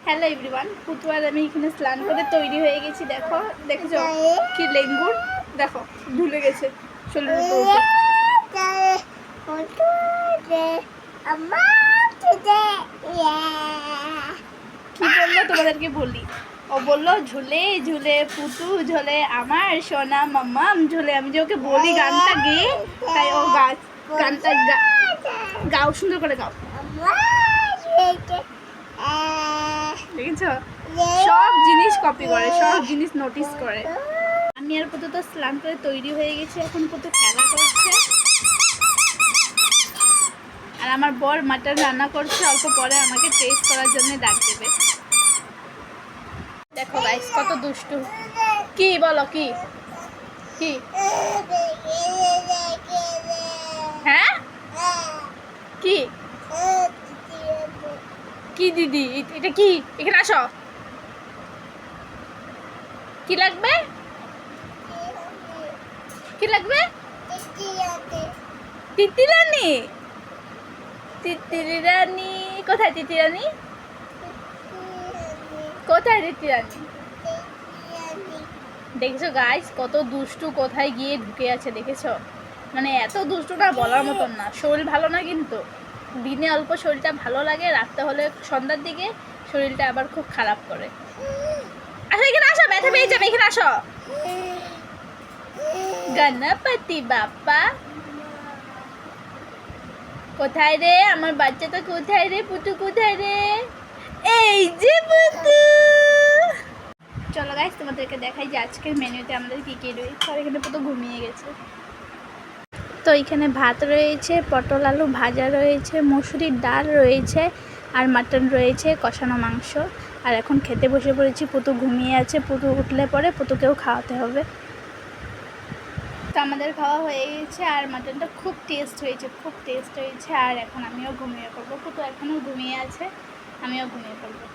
Hello everyone, পুতু আর আমি এখানে স্নান করে তৈরি হয়ে গেছি। দেখো দেখেছো কি লেঙ্গুর, দেখো ঢুলে গেছে শরীরের উপর। কি বললো তোমাদেরকে বলি, ও বললো ঝুলে ঝুলে পুতু ঝুলে আমার সোনা মাম্মাম ঝুলে। আমি যে ওকে বলি গানটা গেয়ে, তাই ও গানটা গাও, সুন্দর করে গাও। দেখেছো, সব জিনিস কপি করে, সব জিনিস নোটিস করে। আমি আর পুতু তো স্নান করে তৈরি হয়ে গেছি, এখন পুতু খেলা করছে। আর আমার বর মাটন রান্না করছে, অল্প পরে আমাকে টেস্ট করার জন্য ডাক দেবে। দেখো গাইস কত দুষ্টু। কি বলো, কি কি হ্যাঁ কি কি দিদি, এটা কি? এখানে আসো। কি লাগবে, কি লাগবে? তিতিরানি, তিতিরানি কোথায়? তিতিরানি কোথায়? তিতিরানি দেখেছো গাইস কত দুষ্টু, কোথায় গিয়ে ঢুকে আছে দেখেছো? মানে এত দুষ্টুটা বলার মতন না। শরীর ভালো না, কিন্তু দিনে অল্প শরীরটা ভালো লাগে, রাখতে হলে সন্ধ্যার দিকে শরীরটা আবার খুব খারাপ করে। আসো এখানে আসো, ব্যথা পেয়ে যাবে, এখানে আসো। গণপতি বাপ্পা কোথায় রে? আমার বাচ্চাটা কোথায় রে? পুতু কোথায় রে? এই যে পুতু। চলো গাইস তোমাদেরকে দেখাই যে আজকের মেনুতে আমাদের কী কী রয়েছে। আর এখানে পুতু ঘুমিয়ে গেছে। তো এখানে ভাত রয়েছে, পটল আলু ভাজা রয়েছে, মসুরির ডাল রয়েছে, আর মাটন রয়েছে, কষানো মাংস। আর এখন খেতে বসে পড়েছি। পুতু ঘুমিয়ে আছে, পুতু উঠলে পরে পুতুকেও খাওয়াতে হবে। তো আমাদের খাওয়া হয়ে গেছে, আর মাটনটা খুব টেস্ট হয়েছে, খুব টেস্ট হয়েছে। আর এখন আমিও ঘুমিয়ে পড়বো। পুতু এখনও ঘুমিয়ে আছে, আমিও ঘুমিয়ে পড়বো।